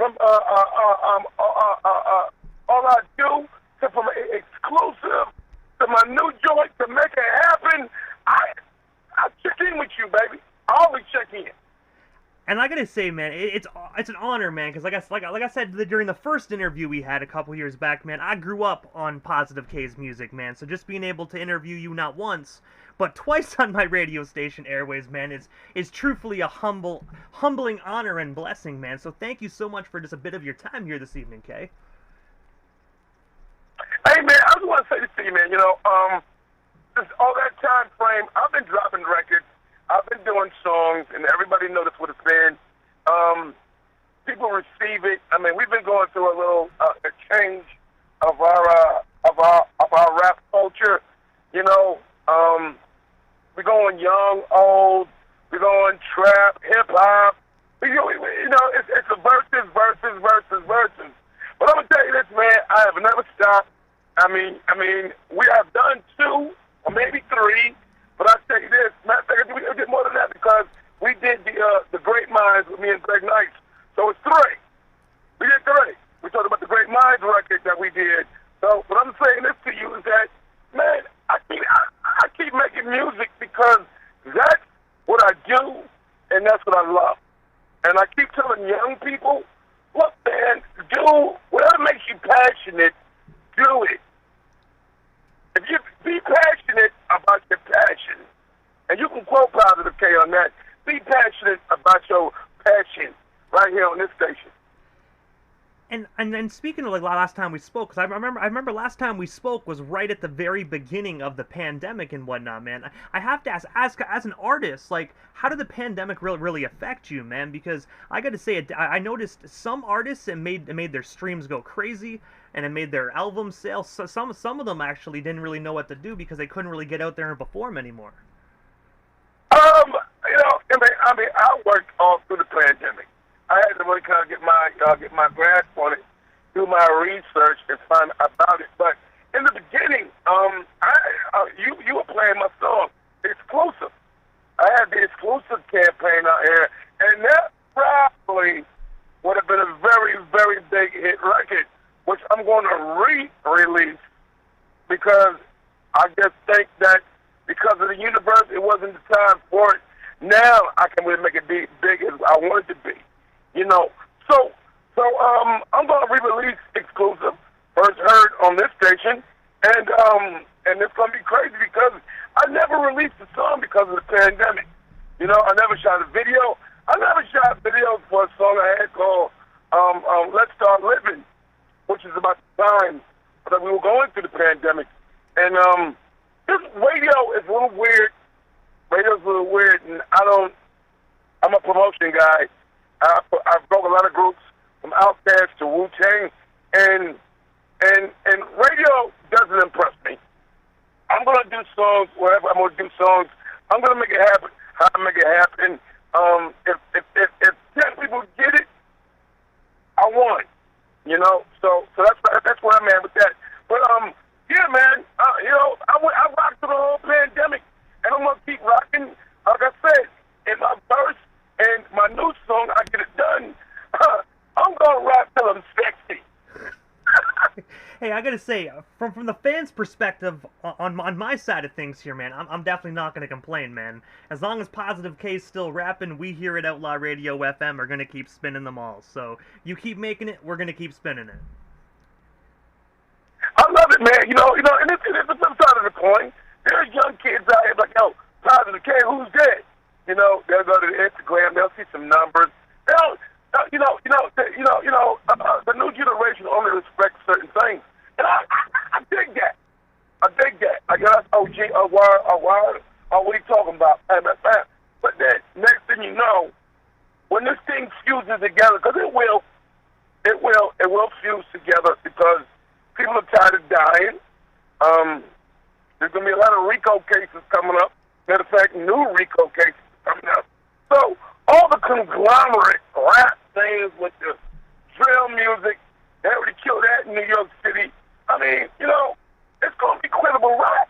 from All I Do to from exclusive to my new joint to make it happen. I check in with you, baby. I always check in. And I gotta say, man, it's an honor, man, because like I said during the first interview we had a couple years back, man, I grew up on Positive K's music, man. So just being able to interview you not once, but twice on my radio station airways, man, is truthfully a humbling honor and blessing, man. So thank you so much for just a bit of your time here this evening, Kay. Hey, man, I just want to say this to you, man. This, all that time frame, I've been dropping records. I've been doing songs, and everybody noticed what it's been. People receive it. I mean, we've been going through a little a change of our rap culture. We're going young, old. We're going trap, hip hop. It's a verses. But I'm gonna tell you this, man. I have never stopped. I mean, we have done 2 or maybe 3. But I'll tell you this, matter of fact, we did more than that because we did the Great Minds with me and Greg Knights. So it's 3. We did 3. We talked about the Great Minds record that we did. So what I'm saying this to you is that, man, I keep making music because that's what I do and that's what I love. And I keep telling young people, look, man, do whatever makes you passionate, do it. If you be passionate about your passion, and you can quote Positive K on that, be passionate about your passion right here on this station. And speaking of like last time we spoke, because I remember last time we spoke was right at the very beginning of the pandemic and whatnot, man. I have to ask as an artist, like, how did the pandemic really affect you, man? Because I got to say, I noticed some artists it made their streams go crazy, and it made their album sales. So some of them actually didn't really know what to do because they couldn't really get out there and perform anymore. I worked all through the pandemic. I had to really kind of get my grasp on it, do my research, and find about it. But in the beginning, you were playing my song, exclusive. I had the exclusive campaign out here, and that probably would have been a very, very big hit record, which I'm going to re-release because I just think that because of the universe, it wasn't the time for it. Now I can really make it be big as I want it to be. So I'm going to re-release exclusive, first heard on this station, and it's going to be crazy because I never released a song because of the pandemic. I never shot a video. I never shot videos for a song I had called Let's Start Living, which is about the time that we were going through the pandemic. And this radio is a little weird. Radio's a little weird, and I'm a promotion guy. I've broke a lot of groups from Outkast to Wu-Tang, and radio doesn't impress me. I'm gonna do songs wherever I'm gonna do songs. I'm gonna make it happen. How I make it happen. If 10 people get it, I won. So that's where I'm at with that. But yeah, man. I rocked through the whole pandemic, and I'm gonna keep rocking. Like I said, in my verse and my new song, I Get It Done. I'm gonna rock till I'm sexy. Hey, I gotta say, from the fans' perspective, on my side of things here, man, I'm definitely not gonna complain, man. As long as Positive K's still rapping, we here at Outlaw Radio FM are gonna keep spinning them all. So you keep making it, we're gonna keep spinning it. I love it, man. And it's the flip side of the coin. There's young kids out here like, yo, Positive K, who's that? They'll go to the Instagram, they'll see some numbers. The new generation only respects certain things. And I dig that. I dig that. I guess OG, what are you talking about? But then, next thing you know, when this thing fuses together, because it will fuse together because people are tired of dying. There's going to be a lot of RICO cases coming up. Matter of fact, new RICO cases coming up. So all the conglomerate rap things with the drill music, they already killed that in New York City. I mean, it's going to be quittable rap.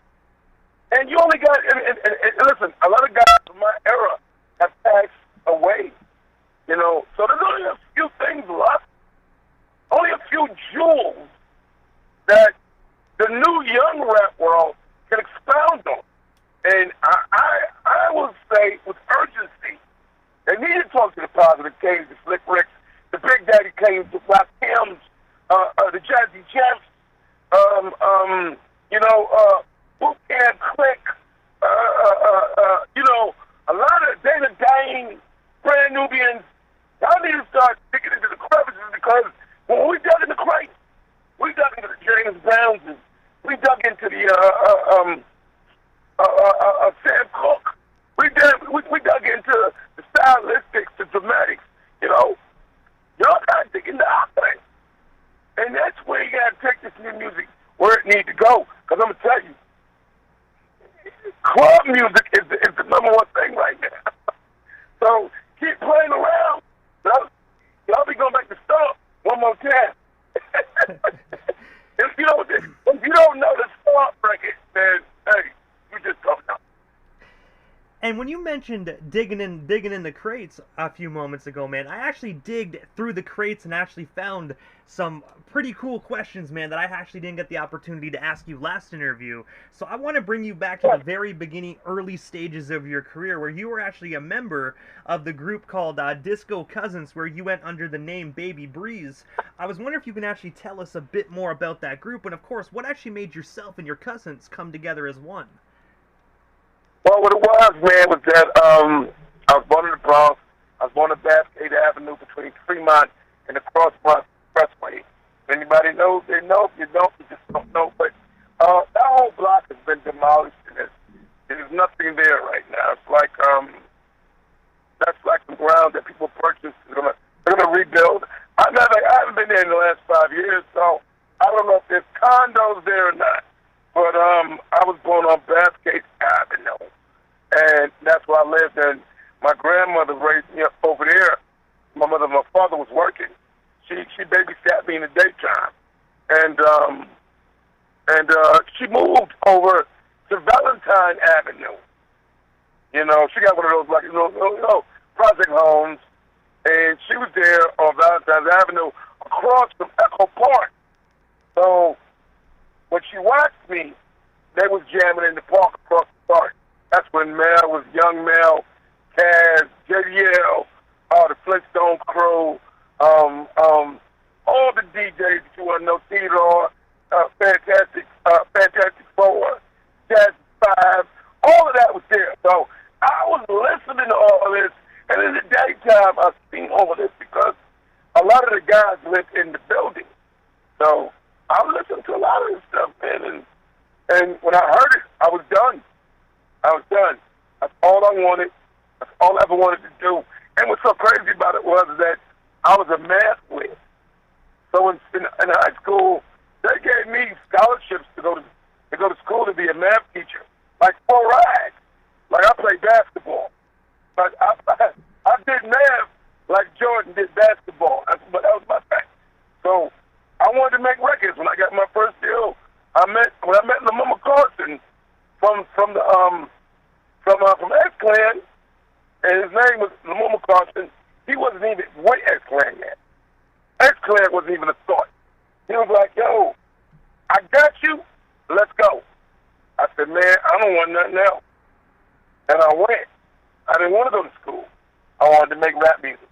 And you only got, and listen, a lot of guys from my era have passed away. So there's only a few things left. listening to music where it needs to go. Because I'm going to tell you, club music is the number one thing right now. So keep playing around. Y'all be going back to Stomp one more time. if you don't know the Stomp record, then hey, you just don't know. And when you mentioned digging in the crates a few moments ago, man, I actually digged through the crates and actually found some pretty cool questions, man, that I actually didn't get the opportunity to ask you last interview. So I want to bring you back to the very beginning, early stages of your career, where you were actually a member of the group called Disco Cousins, where you went under the name Baby Breeze. I was wondering if you can actually tell us a bit more about that group, and of course, what actually made yourself and your cousins come together as one. Well, what it was, man, was that I was born in the Bronx. I was born on Bathgate Avenue between Fremont and the Cross Bronx Expressway. If anybody knows, they know. If you don't, you just don't know. But that whole block has been demolished, and there's nothing there right now. It's like that's like some ground that people purchased. They're gonna rebuild. I haven't been there in the last 5 years, so I don't know if there's condos there or not. But I was born on Bathgate Avenue, and that's where I lived. And my grandmother raised me up over there. My father was working. She babysat me in the daytime, and she moved over to Valentine Avenue. You know, she got one of those like project homes, and she was there on Valentine Avenue across from Echo Park. So when she watched me, they was jamming in the park across the park. That's when Mel was young Mel, Kaz, JDL, the Flintstone crew, all the DJs that you want to know, Theodore, Fantastic Four, Jazz 5, all of that was there. So I was listening to all of this, and in the daytime I seen all of this because a lot of the guys lived in the building. So I was listening to a lot of this stuff, man, and when I heard it, I was done. That's all I wanted. That's all I ever wanted to do. And what's so crazy about it was that I was a math whiz. So in high school, they gave me scholarships to go to school to be a math teacher, like for rides. Like I played basketball. Like I did math like Jordan did basketball. That was my thing. So I wanted to make records. When I got my first deal, when I met Lamoma Carson from X-Clan, and his name was Lamoma Carson. He wasn't even with X-Clan yet. X-Clan wasn't even a thought. He was like, "Yo, I got you. Let's go." I said, "Man, I don't want nothing else." And I went. I didn't want to go to school. I wanted to make rap music.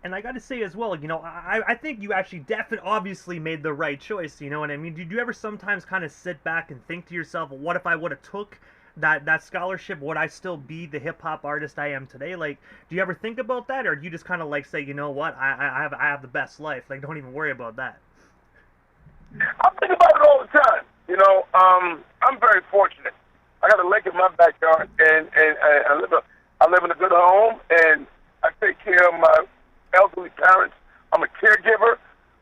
And I got to say as well, you know, I think you actually obviously made the right choice, you know what I mean? Did you ever sometimes kind of sit back and think to yourself, what if I would have took that scholarship? Would I still be the hip-hop artist I am today? Like, do you ever think about that? Or do you just kind of like say, you know what, I have the best life. Like, don't even worry about that. I think about it all the time. You know, I'm very fortunate. I got a lake in my backyard, and I live in a good home, and I take care of my elderly parents. I'm a caregiver.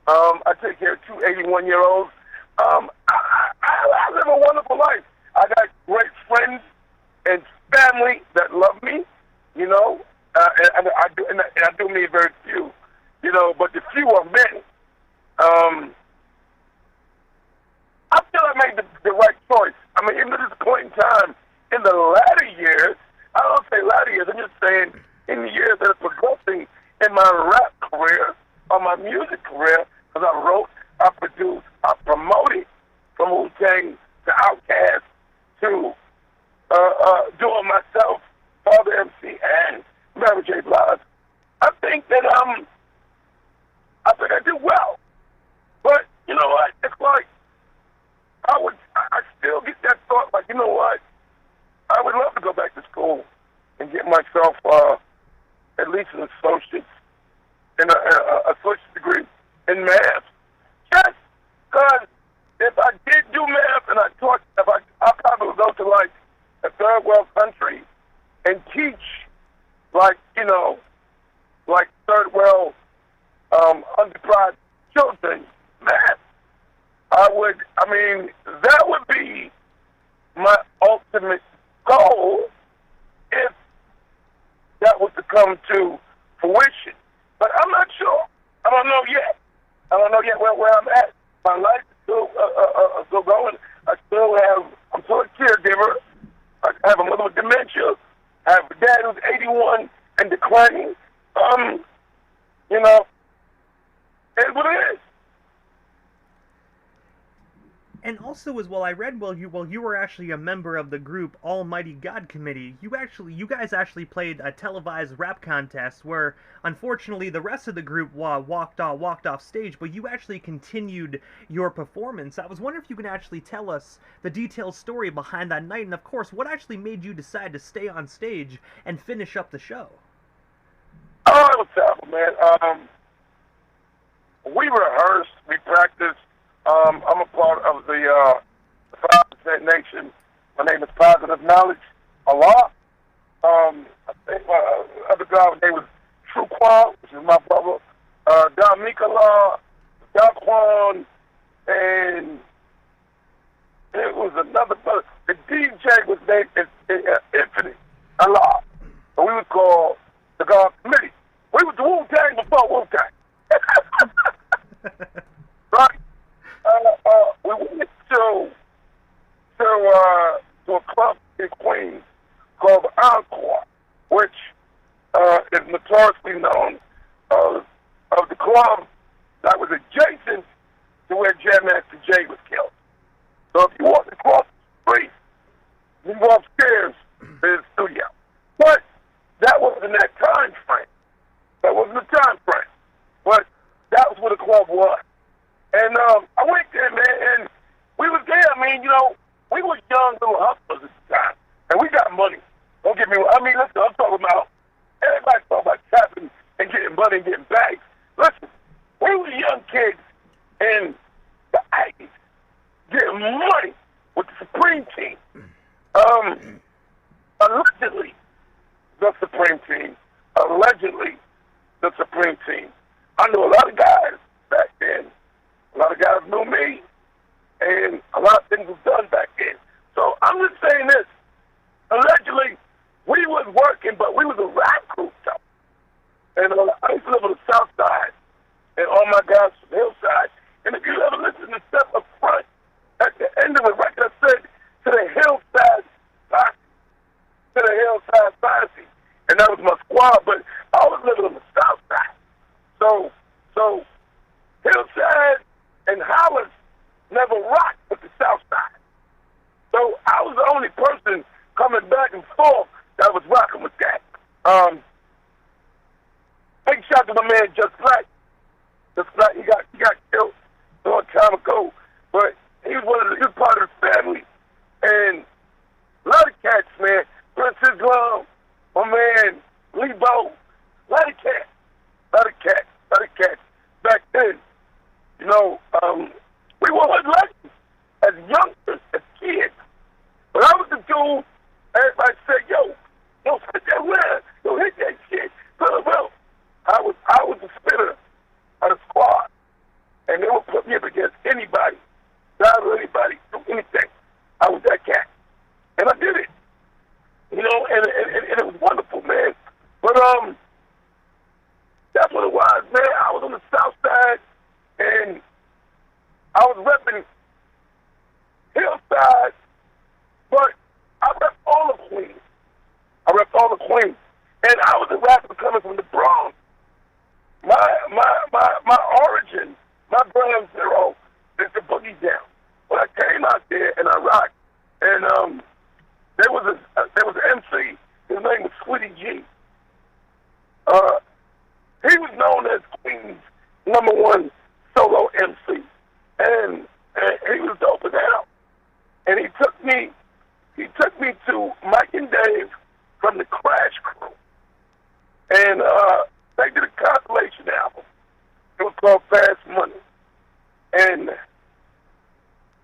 I take care of two 81-year-olds. I live a wonderful life. I got great friends and family that love me, you know, and I do mean very few, you know, but the few are many. I feel I made the right choice. I mean, even at this point in time, in the latter years, I don't say latter years, I'm just saying in the years that are progressing in my rap career or my music career, because I wrote, I produced, I promoted from Wu-Tang to Outkast to doing myself, Father MC, and Mary J. Blige. I think that I did well. But you know what? It's like I still get that thought, like, you know what? I would love to go back to school and get myself at least an associate's and an associate's degree in math. Just because if I did do math and I taught, I probably would go to like a third world country and teach, like, you know, like third world underprivileged children, man, that would be my ultimate goal if that was to come to fruition. But I'm not sure. I don't know yet. I don't know yet where I'm at. My life is still going. I'm still a caregiver. I have a mother with dementia. I have a dad who's 81 and declining. It's what it is. And also, as well, I read you were actually a member of the group Almighty God Committee. You guys actually played a televised rap contest where, unfortunately, the rest of the group walked off stage, but you actually continued your performance. I was wondering if you can actually tell us the detailed story behind that night, and of course, what actually made you decide to stay on stage and finish up the show. Oh, it was terrible, man. We rehearsed, we practiced. I'm a part of the 5% Nation. My name is Positive Knowledge Allah. I think my other guy's name was True Quan, which is my brother. Don Mikala, Daquan, and it was another brother. The DJ was named Infinite Allah. So we would call the God Committee. We was the Wu-Tang before Wu-Tang. Right? We went to a club in Queens called Encore, which is notoriously known of the club that was adjacent to where Jam Master Jay was killed. So if you walk across the street, you go upstairs to the studio. But that wasn't that time frame. That wasn't the time frame. But that was where the club was. And I went there, man, and we was there. We were young little hustlers at the time, and we got money. Don't get me wrong. Listen, I'm talking about, everybody talking about trapping and getting money and getting bags. Listen, we were young kids in the 80s getting money with the Supreme Team. Allegedly, the Supreme Team. Allegedly, the Supreme Team. I knew a lot of guys back then. A lot of guys knew me, and a lot of things was done back then. So I'm just saying this. Allegedly, we was working, but we was a rap group, though. And I used to live on the south side, and all my guys from the hillside. And if you ever listen to stuff up front, at the end of the record, I said, to the hillside posse, to the hillside posse. And that was my squad, but I was living on the south side. So hillside and Howard never rocked with the south side. So I was the only person coming back and forth that was rocking with that. Big shout to my man Just Black. Just Black, he got killed a long time ago, but he was part of the family. And a lot of cats, man. Prince Islam, my man Lebo, a lot of cats. Back then, we were hood legends as youngsters, as kids. But I was the dude, everybody said, yo, spit that word, hit that shit. Well, I was the spitter of the squad. And they would put me up against anybody, battle anybody, do anything. I was that cat. And I did it. And it was wonderful, man. But that's what it was, man. I was on the south side, and I was repping hillside, but I repped all of Queens. And I was a rapper coming from the Bronx. My origin, my brand zero is the boogie down. When I came out there and I rocked, and there was an MC. His name was Sweetie G. He was known as Queen's #1 solo MC, and he was dope as hell. And he took me to Mike and Dave from the Crash Crew, and they did a compilation album. It was called Fast Money. And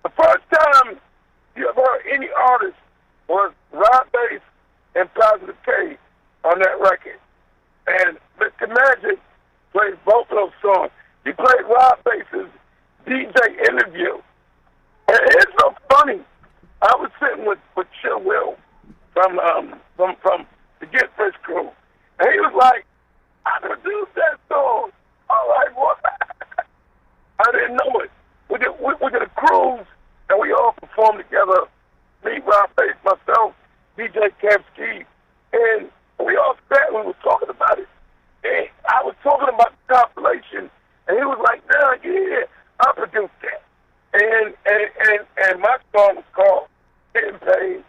the first time you ever heard any artist was Rob Bass and Positive K on that record. And Mr. Magic plays both of those songs. He played Rob Bass's DJ interview. And it's so funny. I was sitting with Chill Will from the Get Fresh crew, and he was like, "I produced that song." I'm like, "What?" I didn't know it. We did a cruise, and we all performed together. Me, Rob Bass, myself, DJ Kevski, and we all sat and we were talking about it. And I was talking about the compilation, and he was like, "Nah, yeah, I produced that." And my song was called "Getting Paid,"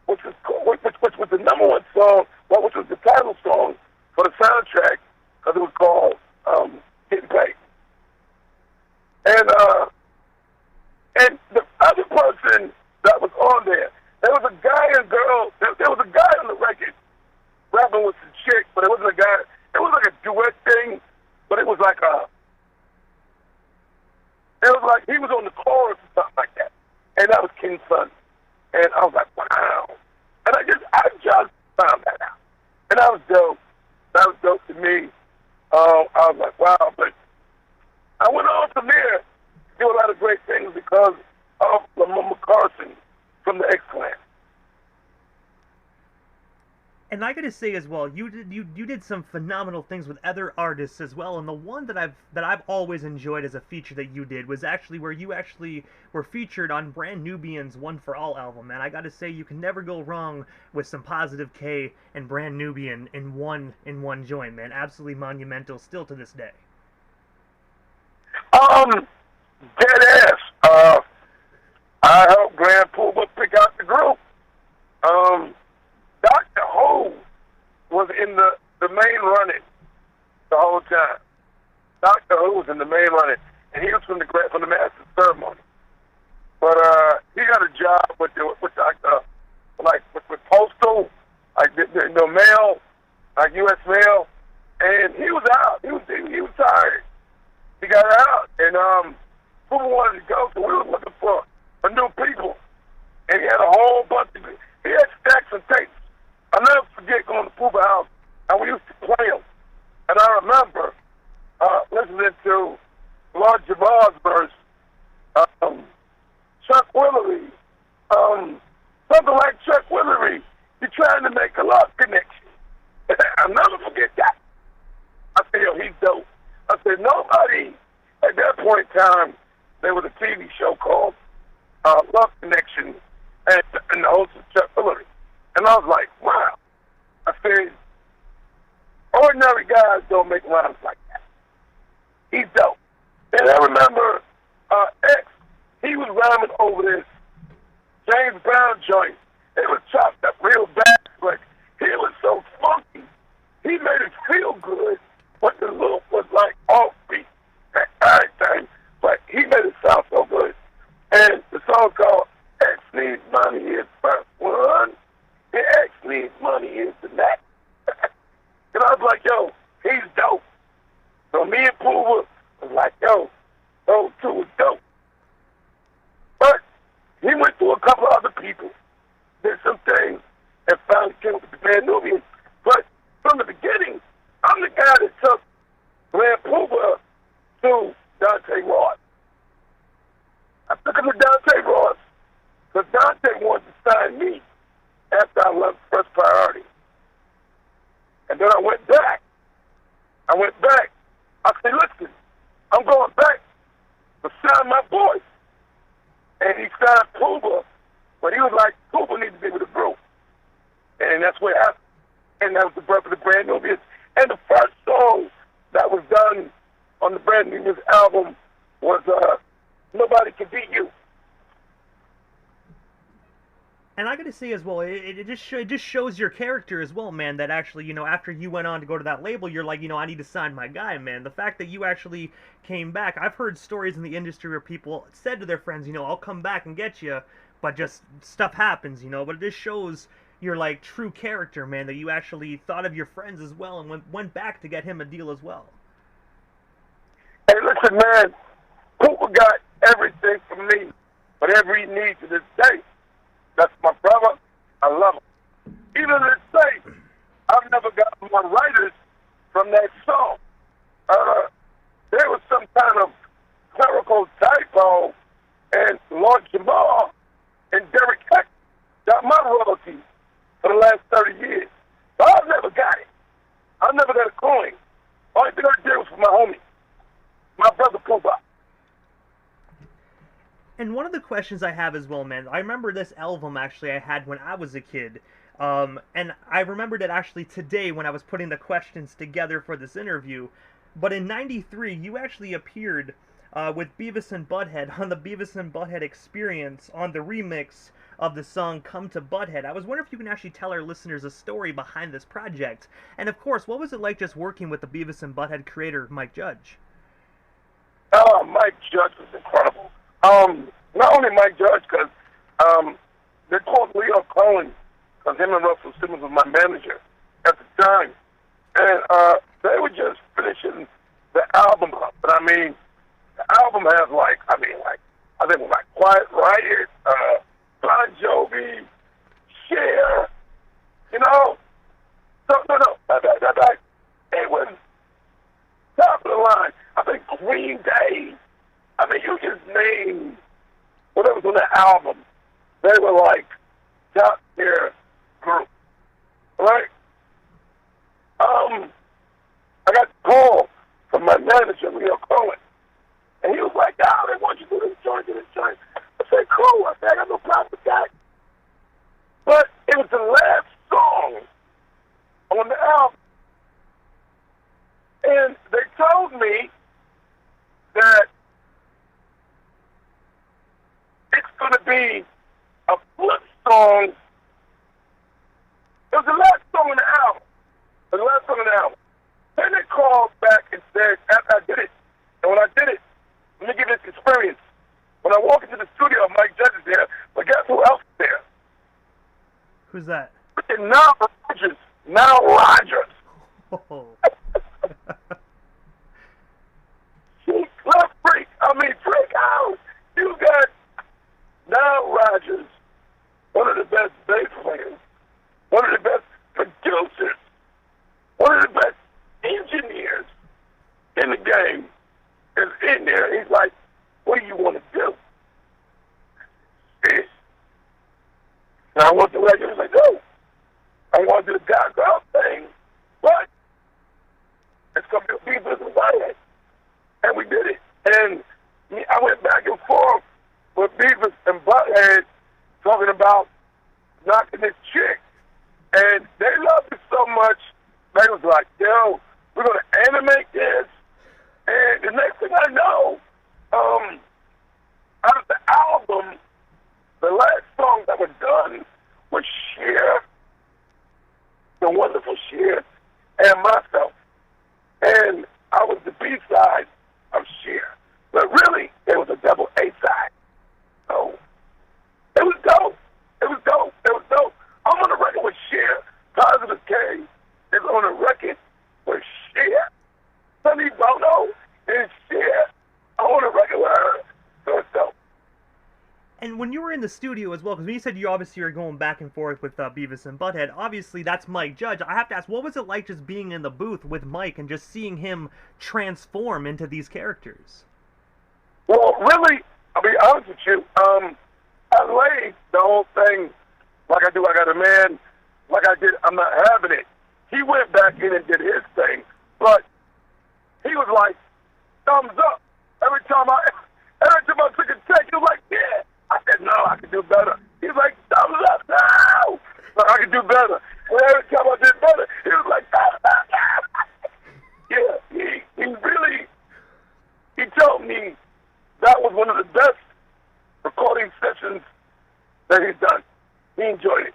which was the number one song, which was the title song for the soundtrack, because it was called "Getting Paid." And the other person that was on there was a guy and girl. There was a guy on the record rapping with some chick, but it wasn't a guy. It was like a duet thing, but it was like he was on the chorus or something like that, and that was King's Son. And I was like, wow. And I just found that out, and that was dope. That was dope to me. I was like, wow. But I went on from there to do a lot of great things because of Lamar Carson from the X-Clan. And I gotta say as well, you did some phenomenal things with other artists as well. And the one that I've always enjoyed as a feature that you did was actually where you actually were featured on Brand Nubian's One for All album. And I gotta say, you can never go wrong with some Positive K and Brand Nubian in one joint, man. Absolutely monumental, still to this day. Dead ass. I helped Grand Pooba pick out the group. Dr. Ho was in the main running the whole time. Dr. Ho was in the main running, and he was from the Master Ceremony. But he got a job with Dr. with Postal, like the mail, like U.S. mail, and he was out. He was tired. He got out, and Pooba wanted to go, so we were looking for new people, and he had a whole bunch of. He had stacks of tapes. I'll never forget going to Pooba House, and we used to play them. And I remember listening to Lord Jamal's verse, Chuck Willery, something like Chuck Willery. You're trying to make a love connection. I'll never forget that. I said, yo, he's dope. I said, nobody, at that point in time, there was a TV show called Love Connection, and the host was Chuck Willery. And I was like, wow. I said, ordinary guys don't make rhymes like that. He's dope. And I remember X, he was rhyming over this James Brown joint. It was chopped up real bad, but he was so funky. He made it feel good, but the loop was like offbeat and everything. But he made it sound so good. And the song called X Needs Money is first one. And X Needs Money is the next. And I was like, yo, he's dope. So me and Pooba was like, yo, those two was dope. But he went through a couple other people, did some things, and finally came with the Brand Nubian. But from the beginning, I'm the guy that took Grand Pooba to Dante Ross. I took him to Dante Ross because Dante wanted to sign me after I left First Priority. And then I went back. I said, listen, I'm going back to sign my boys. And he signed Pooba, but he was like, Pooba needs to be with the group. And that's what happened. And that was the birth of the Brand Nubians. And the first song that was done on the Brand Nubians album was Nobody Can Beat You. And I gotta say as well, it just shows your character as well, man, that actually, after you went on to go to that label, you're like, I need to sign my guy, man. The fact that you actually came back, I've heard stories in the industry where people said to their friends, I'll come back and get you, but just stuff happens, but it just shows your, like, true character, man, that you actually thought of your friends as well and went back to get him a deal as well. Hey, listen, man, Cooper got everything from me, whatever he needs to this day. That's my brother. I love him. Even to this day, I've never got more writers from that song. There was Outlaw and Lord Jamal and Derek Heck got my royalties for the last 30 years. So I never got it. I never got a coin. Only thing I did was for my homie, my brother Poopa. And one of the questions I have as well, man, I remember this album actually I had when I was a kid. And I remembered it actually today when I was putting the questions together for this interview. But in '93, you actually appeared with Beavis and Butthead on the Beavis and Butthead Experience on the remix of the song Come to Butthead. I was wondering if you can actually tell our listeners a story behind this project. And of course, what was it like just working with the Beavis and Butthead creator, Mike Judge? Oh, Mike Judge was incredible. Not only Mike Judge, because they called Leo Cohen, because him and Russell Simmons was my manager at the time. And they were just finishing the album up. But I mean, the album has I think it was Quiet Riot, Bon Jovi, Cher, you know. It was top of the line. I think Green Day. I mean, you just name whatever's on the album. They were like top tier group, right? I got a call from my manager, Leo Cohen, and he was like, "Oh, they want you to do this joint, do this joint." I said, "Cool." I said, "I got no problem with that." But it was the last song on the album, and they told me that it's going to be a flip song. It was the last song on the album. It was the last song on the album. Then they called back and said, after I did it, and when I did it, let me give you this experience. When I walk into the studio, Mike Judge is there, but guess who else is there? Who's that? Now Rogers. Now Rogers. Oh. Freak out. You got Now Rogers, one of the best bass players, one of the best producers, one of the best engineers in the game is in there. He's like, "What do you want to do?" And I went to record. He's like, "No, I want to do the God Girl thing, but it's going to be a Beavis and Butthead." And we did it. And I went back and forth with Beavis and Butthead talking about knocking this chick. And they loved it so much, they was like, "Yo, we're going to animate this." And the next thing I know, out of the album, the last song that was done was Cher, the wonderful Cher, and myself. And I was the B-side of Cher. But really, it was a double A-side. So, it was dope. It was dope. It was dope. I'm on a record with Cher. Positive K is on a record with Cher. Sonny Bono and Cher. I'm on a record with her. So it's dope. And when you were in the studio as well, because when you said you obviously were going back and forth with Beavis and Butthead, obviously that's Mike Judge. I have to ask, what was it like just being in the booth with Mike and just seeing him transform into these characters? Well, really, I'll be honest with you, I laid the whole thing like I do I Got a Man, like I did I'm Not Having It. He went back in and did his thing, but he was like, thumbs up. Every time I took a take, he was like, "Yeah." I said, "No, I can do better." He was like, "Thumbs up, no." Like, I can do better. And every time I did better, he was like, "Thumbs up, no." Yeah, he told me that was one of the best recording sessions that he's done. He enjoyed it.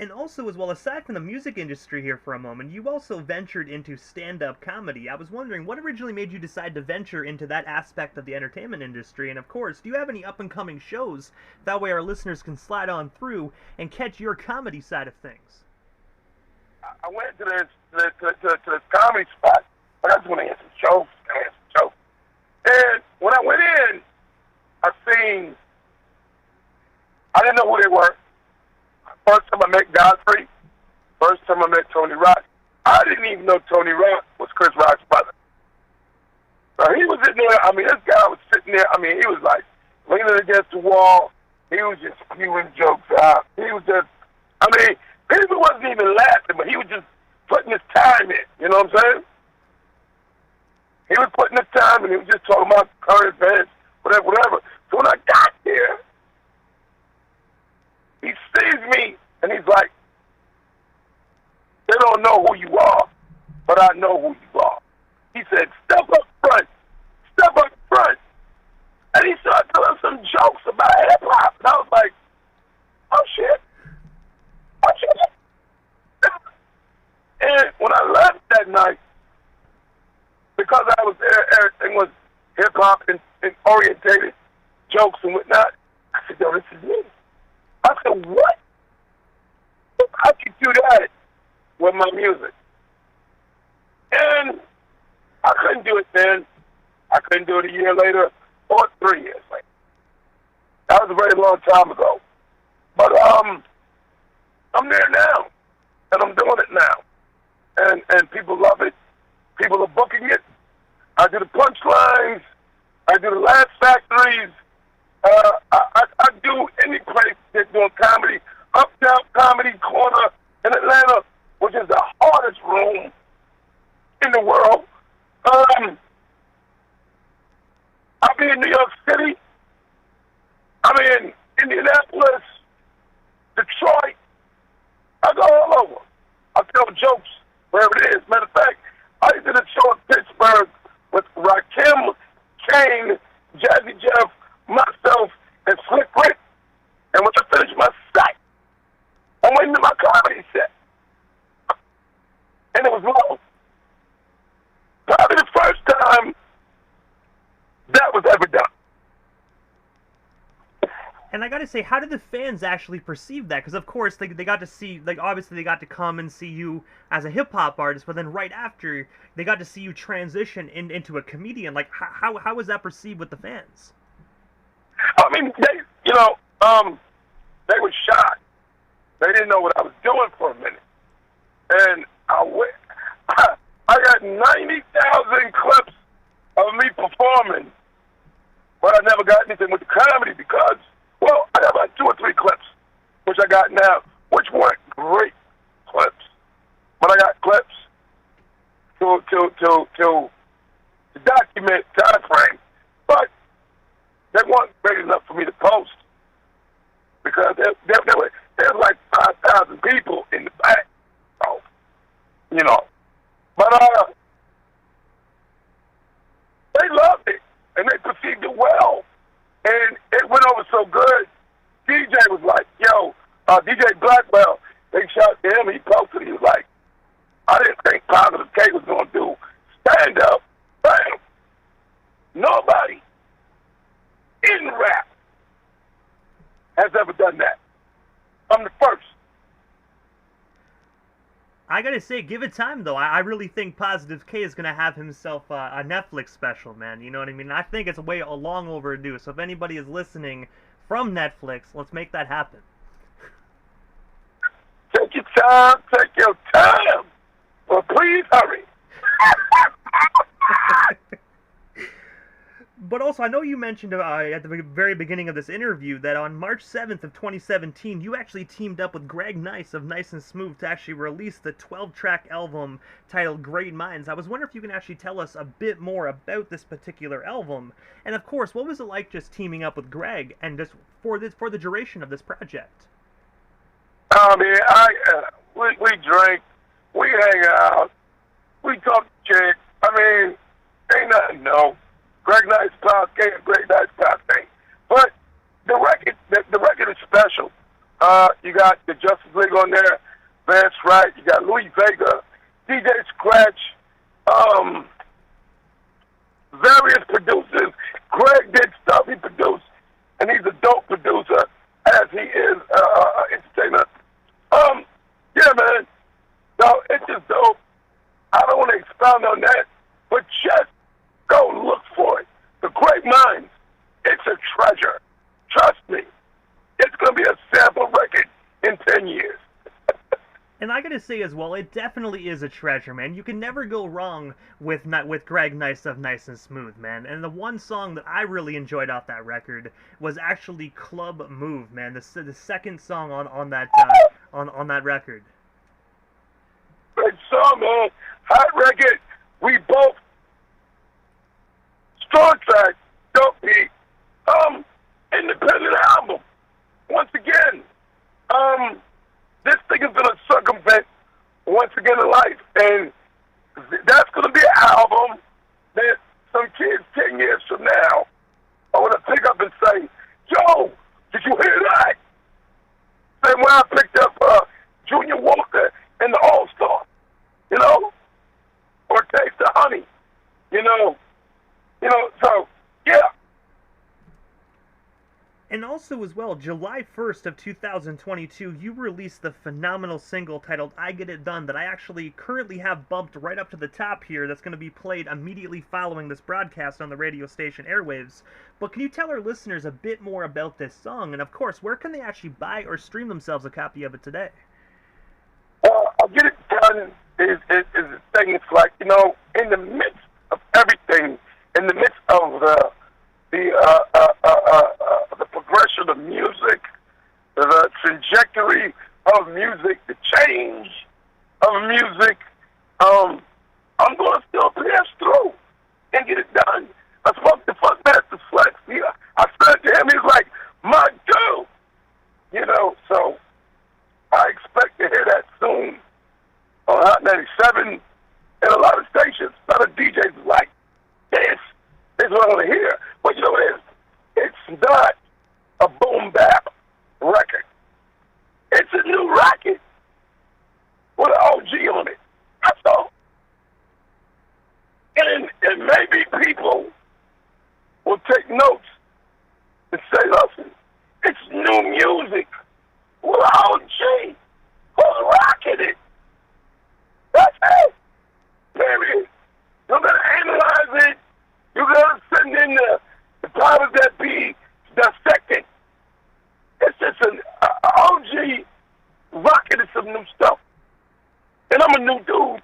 And also, as well, aside from the music industry here for a moment, you also ventured into stand-up comedy. I was wondering, what originally made you decide to venture into that aspect of the entertainment industry? And of course, do you have any up-and-coming shows? That way our listeners can slide on through and catch your comedy side of things. I went to this comedy spot. I just want to answer jokes. And when I went in, I didn't know who they were. First time I met Godfrey. First time I met Tony Rock. I didn't even know Tony Rock was Chris Rock's brother. So he was in there. I mean, this guy was sitting there. I mean, he was like leaning against the wall. He was just spewing jokes out. He was just, I mean, people wasn't even laughing, but he was just putting his time in. You know what I'm saying? He was putting his time in. He was just talking about current events, whatever, whatever. So when I got there, he sees me, and he's like, they don't know who you are, but I know who you are. He said, step up front. Step up front. And he started telling some jokes about hip-hop. And I was like, oh, shit. Oh, shit. And when I left that night, because I was there, everything was hip-hop and orientated jokes and whatnot. I said, yo, this is me. I said, what? How'd you do that with my music? And I couldn't do it then. I couldn't do it a year later or 3 years later. That was a very long time ago. But I'm there now, and I'm doing it now. And people love it. People are booking it. I do the punchlines. I do the laugh factories. I do any place that's doing comedy. Uptown Comedy Corner in Atlanta, which is the hardest room in the world. I'll be in New York City. I'm in Indianapolis, Detroit. I go all over. I tell jokes wherever it is. Matter of fact, I did a show in Pittsburgh with Rakim, Kane, Jazzy Jeff, myself, and Slick Rick. And when I finish my set, I went into my comedy set. And it was low. Probably the first time that was ever done. And I gotta say, how did the fans actually perceive that? Because of course they got to see, like, obviously they got to come and see you as a hip hop artist, but then right after they got to see you transition into a comedian. Like, how was that perceived with the fans? I mean, they were shocked. They didn't know what I was doing for a minute, and I got 90,000 clips of me performing, but I never got anything with the comedy because, well, I got about 2 or 3 clips, which I got now, which weren't great clips, but I got clips to document time frame, but they weren't great enough for me to post because there were like 5,000 people in the back, so, you know, but they loved it and they perceived it well. And it went over so good, DJ was like, yo, DJ Blackwell, they shot to him, he posted, he was like, I didn't think Positive K was going to do stand-up. Bam. Nobody in rap has ever done that. I'm the first. I gotta say, give it time though. I really think Positive K is gonna have himself a Netflix special, man. You know what I mean? I think it's way long overdue. So if anybody is listening from Netflix, let's make that happen. Take your time. Take your time. Well, please hurry. But also, I know you mentioned at the very beginning of this interview that on March 7th of 2017, you actually teamed up with Greg Nice of Nice and Smooth to actually release the 12-track album titled Great Minds. I was wondering if you can actually tell us a bit more about this particular album. And of course, what was it like just teaming up with Greg and just for the duration of this project? I mean, we drink, we hang out, we talk shit. I mean, ain't nothing, no. Greg Nice, Pound K, and Greg Nice, Pound K. But the record is special. You got the Justice League on there, Vance Wright, you got Louis Vega, DJ Scratch, various producers. Greg did stuff he produced, and he's a dope producer, as he is an entertainer. Yeah, man. So it's just dope. I don't want to expound on that, but just go look for it. The Great Minds, it's a treasure. Trust me. It's going to be a sample record in 10 years. And I gotta say as well, it definitely is a treasure, man. You can never go wrong with Greg Nice of Nice and Smooth, man. And the one song that I really enjoyed off that record was actually Club Move, man. The second song on that on that record. Great song, man. Hot record. We both Star Trek, don't be independent album. Once again, this thing is gonna circumvent once again in life, and that's gonna be an album that some kids 10 years from now are gonna pick up and say, "Yo, did you hear that?" Same way I picked up Junior Walker and the All Star, you know, or Taste the Honey, you know. So yeah. And also as well, July 1st of 2022, you released the phenomenal single titled I Get It Done that I actually currently have bumped right up to the top here that's going to be played immediately following this broadcast on the radio station airwaves. But can you tell our listeners a bit more about this song? And of course, where can they actually buy or stream themselves a copy of it today? I'll Get It Done is a thing. It's like, you know, in the midst of everything, in the midst of the progression of music, the trajectory of music, the change of music, I'm going to still pass through and get it done. I spoke to Funkmaster Flex. I said to him, he's like, my dude. You know, so I expect to hear that soon on Hot 97 and a lot of stations. A lot of DJs like, this is what I want to hear. But you know what it is? It's not a boom bap record. It's a new record with an OG on it. That's all. And maybe people will take notes and say, listen, it's new music with an OG. Who's rocking it? That's it. Period. You're going to analyze it. You're going to send in the powers that be to dissect it. It's just an OG rocking some new stuff. And I'm a new dude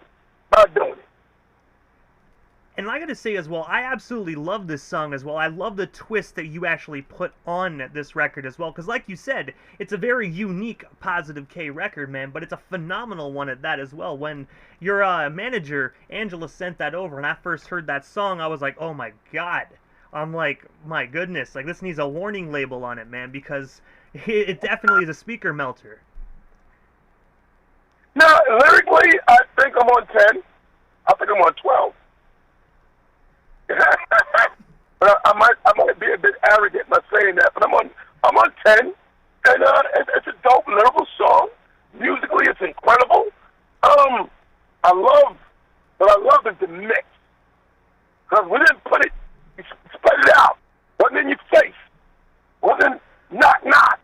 by doing it. And I gotta say as well, I absolutely love this song as well. I love the twist that you actually put on this record as well. Because like you said, it's a very unique Positive K record, man. But it's a phenomenal one at that as well. When your manager, Angela, sent that over and I first heard that song, I was like, oh my god. I'm like, my goodness. Like, this needs a warning label on it, man. Because it definitely is a speaker melter. Now, lyrically, I think I'm on 10. I think I'm on 12. But I might be a bit arrogant by saying that, but I'm on 10, and it's a dope lyrical song. Musically, it's incredible. What I love is the mix, because we didn't put it, we spread it out. Wasn't in your face. Wasn't knock.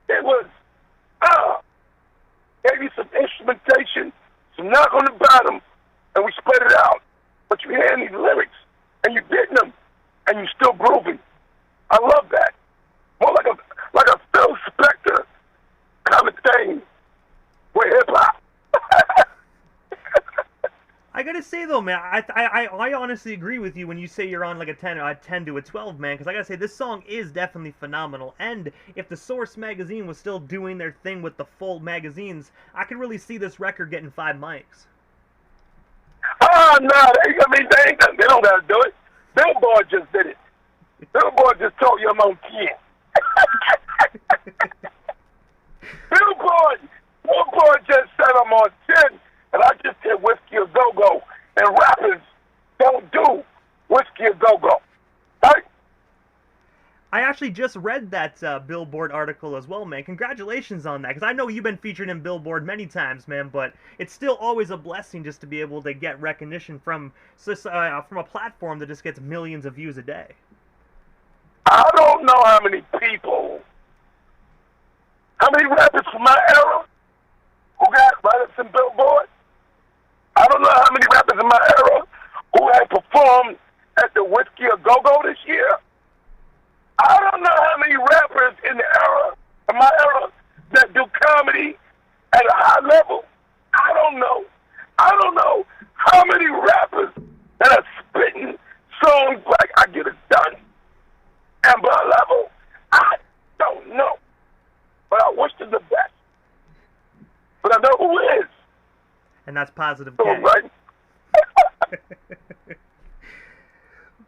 It was gave you some instrumentation, some knock on the bottom, and we spread it out. But you hear these lyrics. And you're getting them, and you're still grooving. I love that. More like a Phil Spector kind of thing with hip hop. I gotta say though, man, I honestly agree with you when you say you're on like a 10 to a 12, man. Because I gotta say this song is definitely phenomenal. And if the Source magazine was still doing their thing with the full magazines, I could really see this record getting 5 mics. Oh, no, they don't got to do it. Billboard just did it. Billboard just told you I'm on 10. Billboard just said I'm on 10, and I just did Whiskey a Go-Go. And rappers don't do Whiskey a Go-Go. Right? I actually just read that Billboard article as well, man. Congratulations on that, because I know you've been featured in Billboard many times, man, but it's still always a blessing just to be able to get recognition from a platform that just gets millions of views a day. I don't know how many rappers from my era who got write-ups in Billboard. I don't know how many rappers in my era who had performed at the Whiskey a Go-Go this year. I don't know how many rappers in my era, that do comedy at a high level don't know how many rappers that are spitting songs like I Get It Done, Amber Level. I don't know. But I wish them the best. But I know who is. And that's Positive So, K. right?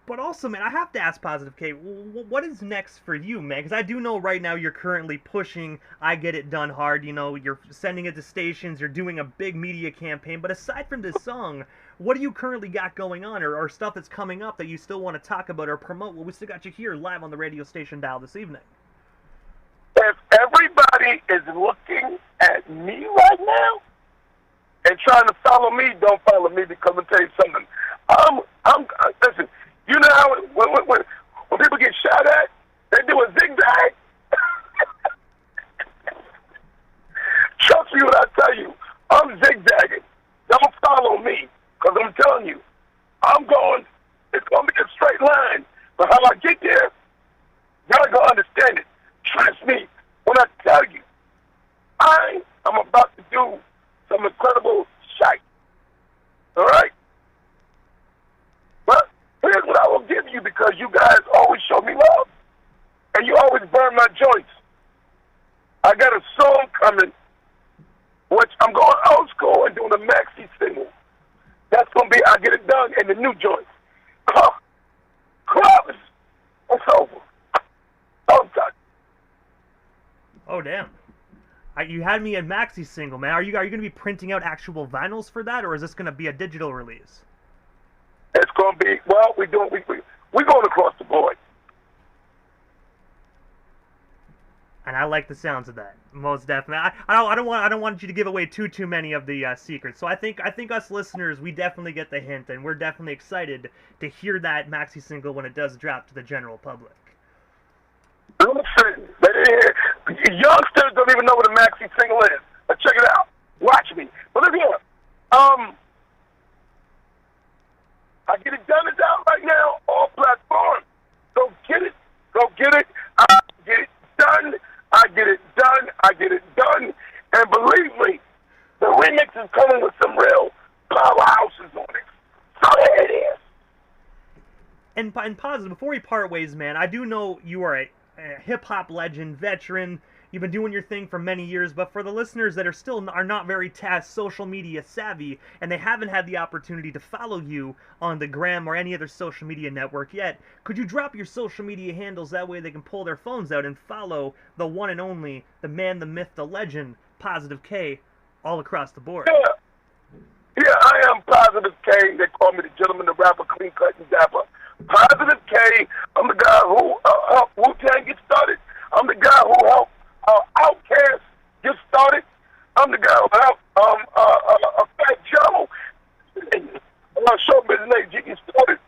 But also, man, I have to ask Positive K, what is next for you, man? Because I do know right now you're currently pushing I Get It Done hard. You know, you're sending it to stations, you're doing a big media campaign. But aside from this song, what do you currently got going on, or stuff that's coming up that you still want to talk about or promote? Well, we still got you here live on the radio station dial this evening. If everybody is looking at me right now and trying to follow me, don't follow me, because I'm going to tell you something. Listen, you know how when people get shot at, they do a zigzag? Trust me when I tell you, I'm zigzagging. Don't follow me, because I'm telling you, it's going to be a straight line. But how I get there, y'all going to understand it. Trust me when I tell you, I am about to do some incredible shite. All right? But here's what I will give you, because you guys always show me love. And you always burn my joints. I got a song coming, which I'm going old school and doing a maxi single. That's going to be I Get It Done in the new joints. Clubs, it's over. Don't touch. Oh, damn. You had me at maxi single, man. Are you going to be printing out actual vinyls for that, or is this going to be a digital release? It's going to be, well, we're going across the board. And I like the sounds of that, most definitely. I don't want you to give away too many of the secrets. So I think us listeners, we definitely get the hint, and we're definitely excited to hear that maxi single when it does drop to the general public. Listen, youngsters don't even know what a maxi single is. But check it out. Watch me. But look here. I Get It Done is out right now, all platforms. Go get it. Go get it. I get it done. I get it done. I get it done. And believe me, the remix is coming with some real powerhouses on it. So there it is. And Positive, before we part ways, man, I do know you are a hip-hop legend, veteran. You've been doing your thing for many years, but for the listeners that are not very social media savvy, and they haven't had the opportunity to follow you on the gram or any other social media network yet, could you drop your social media handles? That way they can pull their phones out and follow the one and only, the man, the myth, the legend, Positive K, all across the board. Yeah, I am Positive K. They call me the gentleman, the rapper, clean cut and dapper. Positive K. I'm the guy who helped Wu-Tang get started. I'm the guy who helped Outkast get started. I'm the guy who helped Fat Joe and show business get started.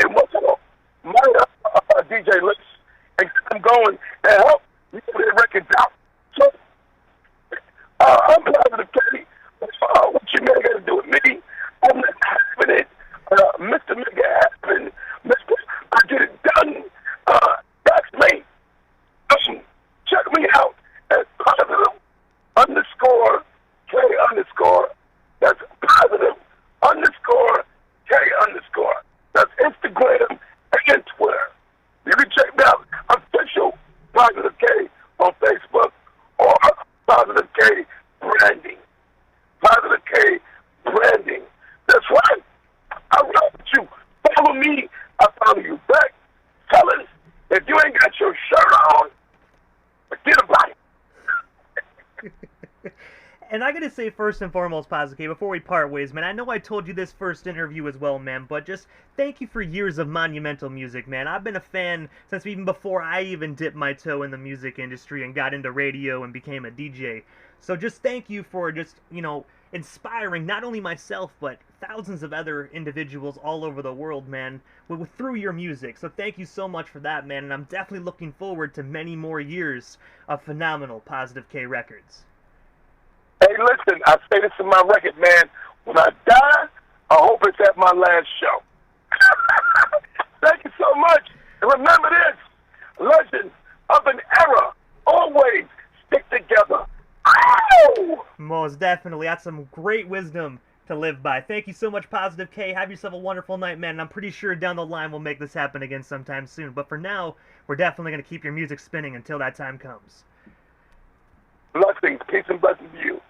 And what's up? My DJ Lips and I'm going and help me put their records out. So I'm Positive K. What you man got to do with me? I'm not having it. Mr. Make It Happen. Mr. I Get It Done. That's me. Check me out at Positive _ K _. That's Positive _ K _. That's Instagram and Twitter. You can check me out. Official Positive K on Facebook or Positive K Branding. Positive K Branding. That's right. I love you. Follow me. I follow you back. Fellas, if you ain't got your shirt on, forget about it. And I gotta say, first and foremost, Positive K, before we part ways, man, I know I told you this first interview as well, man, but just thank you for years of monumental music, man. I've been a fan since even before I even dipped my toe in the music industry and got into radio and became a DJ. So just thank you for just, inspiring not only myself, but thousands of other individuals all over the world, man, through your music. So thank you so much for that, man, and I'm definitely looking forward to many more years of phenomenal Positive K records. Hey, listen, I say this in my record, man. When I die, I hope it's at my last show. Thank you so much. And remember this, legends of an era always stick together. Ow! Most most definitely. That's some great wisdom to live by. Thank you so much, Positive K. Have yourself a wonderful night, man. And I'm pretty sure down the line we'll make this happen again sometime soon. But for now, we're definitely going to keep your music spinning until that time comes. Blessings. Peace and blessings to you.